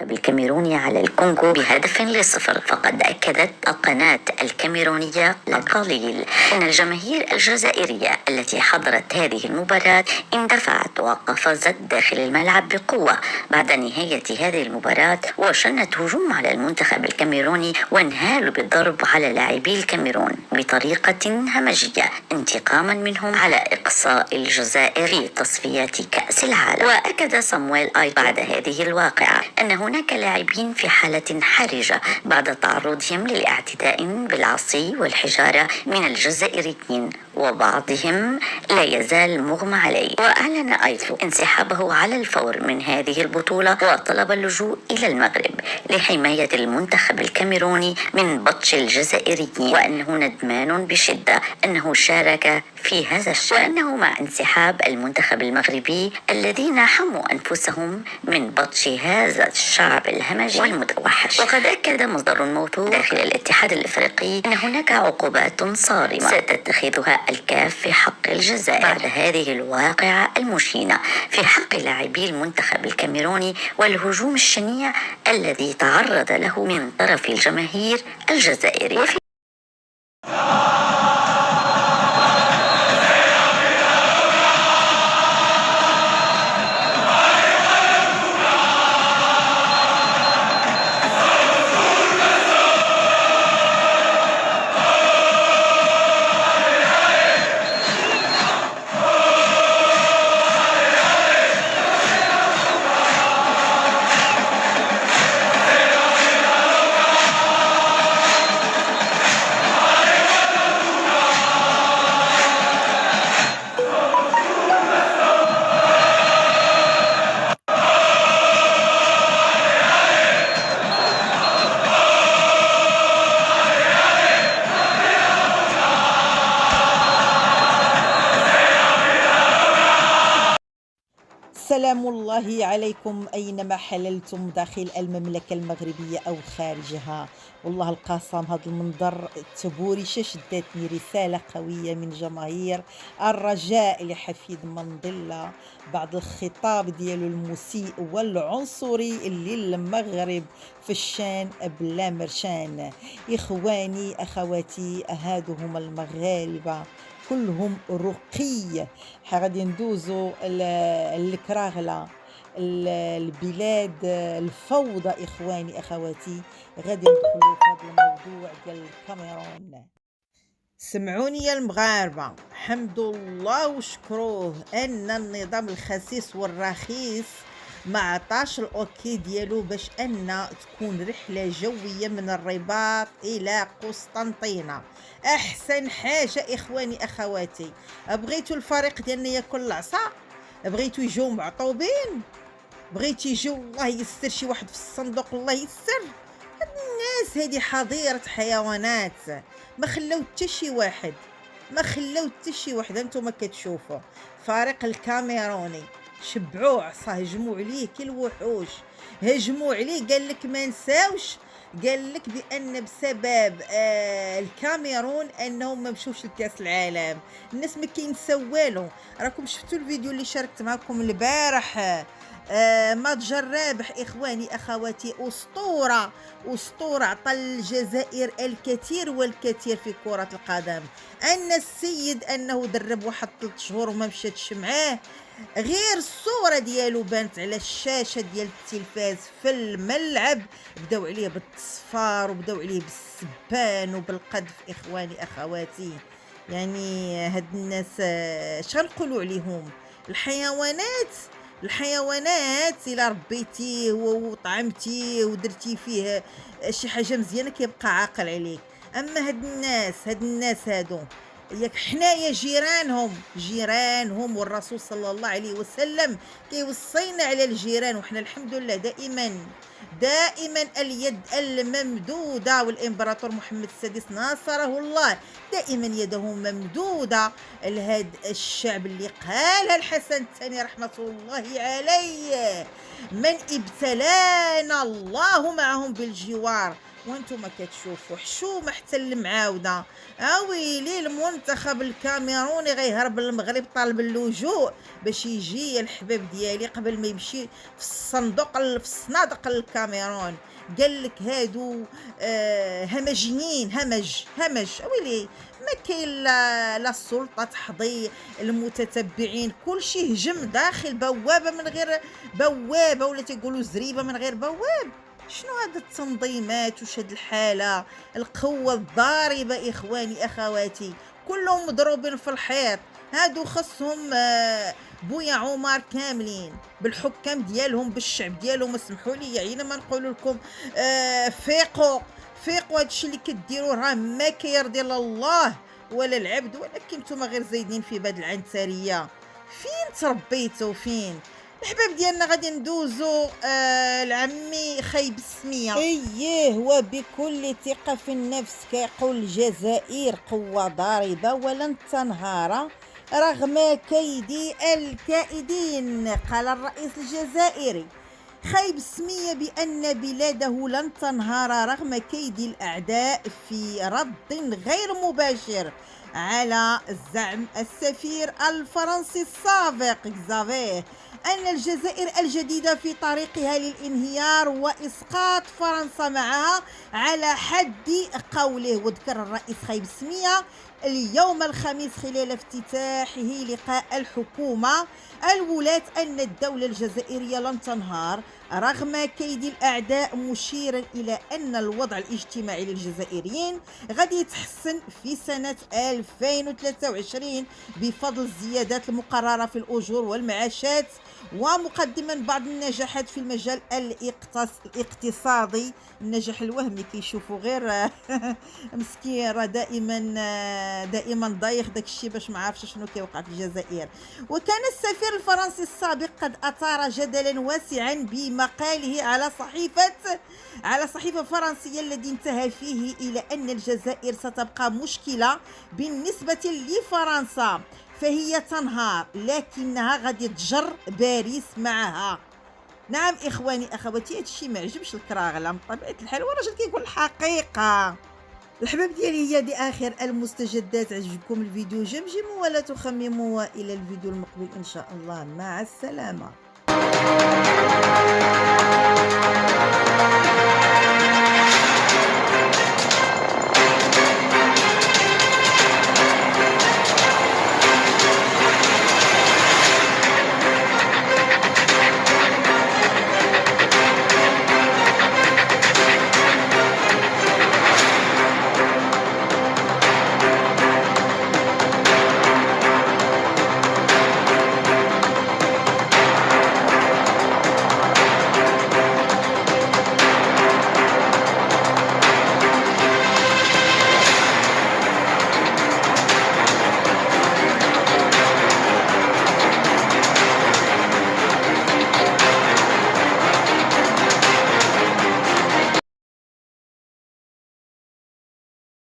بالكاميروني على الكونغو ب1-0. فقد أكدت القناة الكاميرونية لقليل أن الجماهير الجزائرية التي حضرت هذه المباراة اندفعت وقفزت داخل الملعب بقوة بعد نهاية هذه المباراة، وشنت هجوم على المنتخب الكاميروني وانهالوا بالضرب على لاعبي الكاميرون بطريقة همجية انتقاما منهم على إقصاء الجزائر في تصفيات كأس العالم. وأكد صامويل آي بعد هذه الواقعة أن هناك لاعبين في حالة حرجة بعد تعرضهم للاعتداء بالعصي والحجارة من الجزائريين، وبعضهم لا يزال مغمى عليه. وأعلن أيضا انسحابه على الفور من هذه البطولة وطلب اللجوء إلى المغرب لحماية المنتخب الكاميروني من بطش الجزائريين، وأنه ندمان بشدة أنه شارك في هذا الشأن، وأنه مع انسحاب المنتخب المغربي الذين حموا أنفسهم من بطش هذا الشعب الهمجي والمتوحش. وقد أكد مصدر موثوق داخل الاتحاد الإفريقي أن هناك عقوبات صارمة ستتخذها الكاف في حق الجزائر بعد هذه الواقعة المشينة في حق لاعبي المنتخب الكاميروني والهجوم الشنيع الذي تعرض له من طرف الجماهير الجزائرية. سلام الله عليكم أينما حللتم داخل المملكة المغربية أو خارجها. والله القاسم هذا المنظر تبوريشة شدتني رسالة قوية من جماهير الرجاء لحفيد منديلا بعد الخطاب ديالو المسيء والعنصري اللي المغرب في الشان بلا مرشان. إخواني أخواتي هادو هما المغاربة كلهم رقي. غادي ندوزو الكراغله البلاد الفوضى. اخواني اخواتي غادي ندخلوا في هذا الموضوع ديال الكاميرون. سمعوني يا المغاربه، حمد الله وشكروه ان النظام الخسيس والرخيص ما عطاش الاوكي ديالو باش ان تكون رحله جويه من الرباط الى قسطنطينه. احسن حاجه اخواني اخواتي، بغيتوا الفريق ديالنا ياكل العصا، بغيتوا يجيو معطوبين، بغيتي يجيو الله يسر شي واحد في الصندوق الله يسر. هاد الناس هادي حظيره حيوانات، ما خلاو حتى شي واحد، ما خلاو حتى شي واحد. انتم كتشوفوا فريق الكاميروني شبعوا عصا، هجموا عليه كالوحوش، هجموا عليه. قال لك ما نساوش، قال لك بان بسبب الكاميرون انهم ما مشوش لكاس العالم. الناس ما كينساو والو. راكم شفتوا الفيديو اللي شاركت معكم البارح، متجر رابح اخواني اخواتي، اسطوره اسطوره عطى الجزائر الكثير والكثير في كره القدم. ان السيد انه درب واحد 3 شهور وما مشاتش معاه، غير الصوره ديالو بانت على الشاشه ديال التلفاز في الملعب، بداو عليه بالتصفار وبداو عليه بالسبان وبالقذف. اخواني اخواتي يعني هاد الناس اش غنقولوا عليهم؟ الحيوانات. الحيوانات الا ربيتيه وطعمتيه ودرتي فيه شي حاجه مزيانه كيبقى عاقل عليك. اما هاد الناس هادو ياك حنايا جيرانهم والرسول صلى الله عليه وسلم كيوصينا على الجيران، وحنا الحمد لله دائما اليد الممدودة، والإمبراطور محمد السادس ناصره الله دائما يده ممدودة لهذا الشعب اللي قالها الحسن الثاني رحمة الله عليه. من ابتلانا الله معهم بالجوار. وانتم كتشوفوا حشومه حتى المعاوده. اويلي المنتخب الكاميروني غيهرب للمغرب طالب اللجوء باش يجي الحباب ديالي قبل ما يمشي في الصندوق في الصنادق الكاميرون. قال لك هادو همجيين، همج اويلي ما كاين لا السلطه تحظي المتتبعين، كلشي هجم داخل بوابه من غير بوابه، ولا تيقولوا زريبه من غير بواب. شنو هاد التنظيمات وش هاد الحاله؟ القوه الضاربه اخواني اخواتي، كلهم مضروبين في الحيط. هادو خصهم بويا عمر كاملين بالحكام ديالهم بالشعب ديالهم. اسمحوا لي يعني ما نقول لكم فيقوا هادشي اللي كديروا راه ما كيرضي لا الله ولا العبد، ولكن نتوما غير زايدين في بهاد العنتريه. فين تربيتوا فين؟ الحباب ديالنا غادي ندوزو العمي خايب السميه. اييه، وبكل ثقه في النفس كيقول الجزائر قوه ضاربه ولن تنهار رغم كيد الكائدين. قال الرئيس الجزائري خايب السمية بأن بلاده لن تنهار رغم كيد الأعداء في رد غير مباشر على زعم السفير الفرنسي السابق زافيه أن الجزائر الجديدة في طريقها للانهيار وإسقاط فرنسا معها على حد قوله. وذكر الرئيس خايب السمية اليوم الخميس خلال افتتاحه لقاء الحكومة الولاة أن الدولة الجزائرية لن تنهار رغم كيد الأعداء، مشيرا إلى أن الوضع الاجتماعي للجزائريين غادي يتحسن في سنة 2023 بفضل الزيادات المقررة في الأجور والمعاشات، ومقدما بعض النجاحات في المجال الاقتصادي. النجاح الوهمي كيشوفوا غير مسكين راه دائما ضايخ داكشي باش ما عارفش شنو كيوقع في الجزائر. وكان السفير الفرنسي السابق قد أثار جدلا واسعا بمقاله على صحيفة فرنسية الذي انتهى فيه إلى أن الجزائر ستبقى مشكلة بالنسبة لفرنسا، فهي تنهار لكنها غادي تجر باريس معها. نعم إخواني أخواتي، هادشي ما عجبش الكراغله من طبيعة الحال، والراجل كيقول الحقيقة. الحباب ديالي هي دي آخر المستجدات. عجبكم الفيديو جمجموا ولا تخمموا، وإلى الفيديو المقبل إن شاء الله، مع السلامة.